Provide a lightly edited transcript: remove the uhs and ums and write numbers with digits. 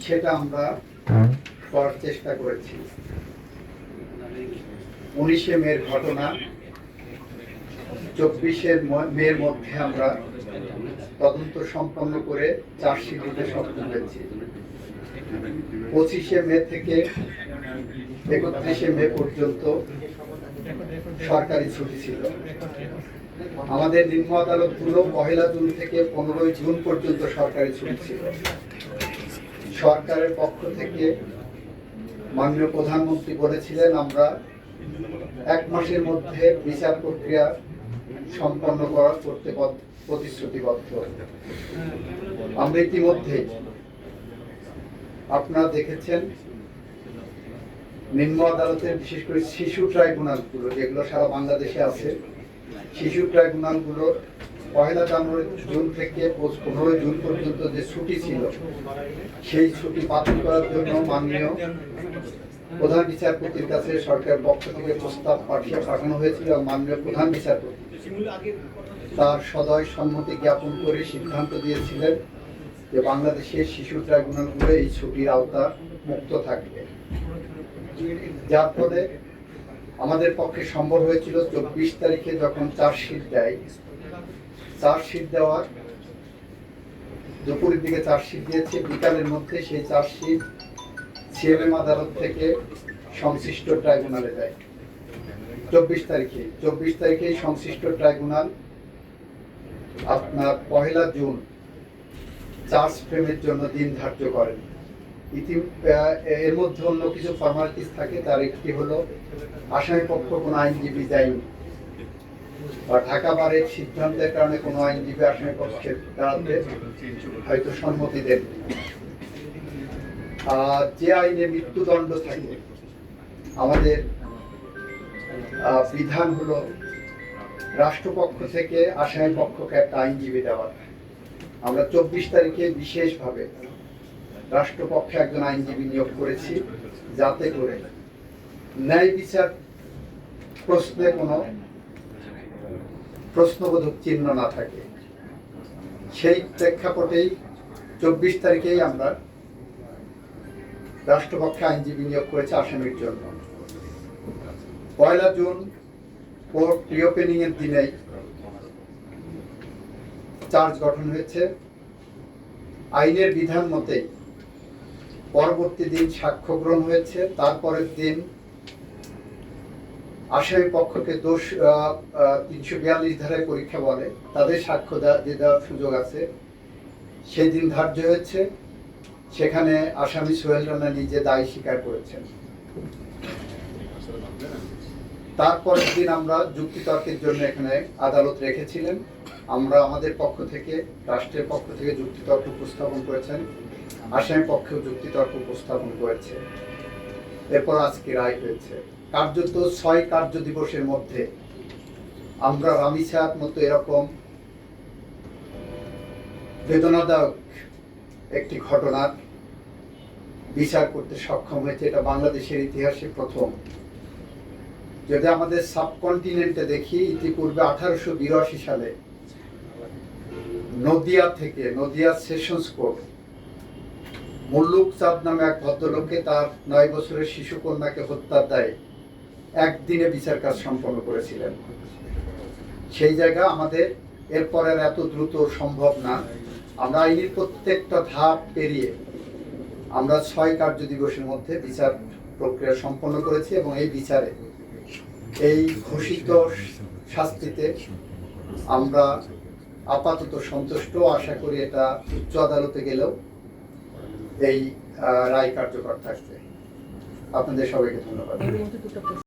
সেটা আমরা করার চেষ্টা করেছি। 19শে মের ঘটনা, 24শে মের মধ্যে আমরা তদন্ত সম্পন্ন করে চার্জশিট দিতে সক্ষম হয়েছি। 25শে মে থেকে 31শে মে পর্যন্ত সরকারি ছুটি ছিল। আমাদের নিম্ন আদালতগুলো 1 জুন থেকে 15 জুন পর্যন্ত সরকারি ছুটি ছিল। সরকারের পক্ষ থেকে মাননীয় প্রধানমন্ত্রী বলেছিলেন আমরা 1 মাসের মধ্যে বিচার প্রক্রিয়া সম্পন্ন করতে প্রতিশ্রুতিবদ্ধ। আমরা ইতিমধ্যে আপনারা দেখেছেন নিম্ন আদালতের বিশেষ করে শিশু ট্রাইব্যুনালগুলো যেগুলো সারা বাংলাদেশে আছে, শিশু ট্রাইব্যুনালগুলো 1 জুন থেকে 15 জুন পর্যন্ত যে ছুটি ছিল সেই ছুটি বাতিল করার জন্য মাননীয় প্রধান বিচারপতির কাছে সরকারের পক্ষ থেকে প্রস্তাব পাঠানো হয়েছিল এবং মাননীয় প্রধান বিচারপতি তার সদয় সম্মতি জ্ঞাপন করে সিদ্ধান্ত দিয়েছিলেন যে বাংলাদেশের শিশু ট্রাইব্যুনালগুলো এই ছুটির আওতা মুক্ত থাকবে, যার ফলে আমাদের পক্ষে সম্ভব হয়েছিল 24 তারিখে যখন চার্জশিট দেয়, চার্জশিট দেওয়ার দুপুরের দিকে চার্জশিট দিয়েছে, বিকালের মধ্যে সেই চার্জশিট সিএমএম আদালত থেকে সংশ্লিষ্ট ট্রাইব্যুনালে যায়। 24 তারিখে সংশ্লিষ্ট ট্রাইব্যুনাল আপনার 1 জুন চার্জ ফ্রেমের জন্য দিন ধার্য করেন। এর মধ্যে অন্য কিছু ফর্মালিটিস থাকে, তার একটি হলো আসামি পক্ষ কোনো আইনজীবী যায়নি বা ঢাকা বারের সিদ্ধান্তের কারণে কোনো আইনজীবী আসামি পক্ষের দাঁড়াতে হয়তো সম্মতি দেন। যে আইনে মৃত্যুদণ্ড থাকে আমাদের বিধান হলো রাষ্ট্রপক্ষ থেকে আসামি পক্ষকে একটা আইনজীবী দেওয়ার। আমরা 24 তারিখে বিশেষভাবে রাষ্ট্রপক্ষে একজন আইনজীবী নিয়োগ করেছি যাতে করে ন্যায় বিচার প্রশ্নে কোনো প্রশ্নবোধক চিহ্ন না থাকে। সেই প্রেক্ষাপটেই 24 তারিখেই আমরা রাষ্ট্রপক্ষে আইনজীবী নিয়োগ করেছে আসামির জন্য। 1 জুন কোর্ট রিওপেনিং এর দিনেই চার্জ গঠন হয়েছে। আইনের বিধান মতে পরবর্তী দিন সাক্ষ্য গ্রহণ হয়েছে, তারপরের দিন আসামি পক্ষকে 342 ধারায় পরীক্ষা বলে তাদের সাক্ষ্য দেওয়ার সুযোগ আছে, সেই দিন ধার্য হয়েছে। সেখানে আসামি সোহেল রানা নিজে দায় স্বীকার করেছেন। তারপরের দিন আমরা যুক্তিতর্কের জন্য এখানে আদালত রেখেছিলেন। আমরা আমাদের পক্ষ থেকে রাষ্ট্রের পক্ষ থেকে যুক্তিতর্ক উপস্থাপন করেছেন, আসামি পক্ষেও যুক্তিতর্ক উপস্থাপন করেছে। এরপর আজকে রায় হয়েছে। কার্যত 6 কার্য দিবসের মধ্যে আমরা রামিসার মতো এরকম বেদনাদায়ক একটি ঘটনার বিচার করতে সক্ষম হয়েছে। এটা বাংলাদেশের ইতিহাসে প্রথম। যদি আমাদের সাবকন্টিনেন্টে দেখি, ইতিপূর্বে 1882 সালে নদিয়া সেশনস কোর্ট মুল্লুক চাঁদ নামে এক ভদ্রলোককে তার 9 বছরের শিশু কন্যাকে হত্যার দায়ে একদিনে বিচার কাজ সম্পন্ন করেছিলেন। সেই জায়গা আমাদের এরপরের এত দ্রুত সম্ভব না। আমরা আইনের প্রত্যেকটা ধাপ পেরিয়ে আমরা 6 কার্য দিবসের মধ্যে বিচার প্রক্রিয়া সম্পন্ন করেছি এবং এই বিচারে এই ঘোষিত শাস্তিতে আমরা আপাতত সন্তুষ্ট। আশা করি এটা উচ্চ আদালতে গেলেও এই রায় কার্যকর থাকবে। আপনাদের সবাইকে ধন্যবাদ।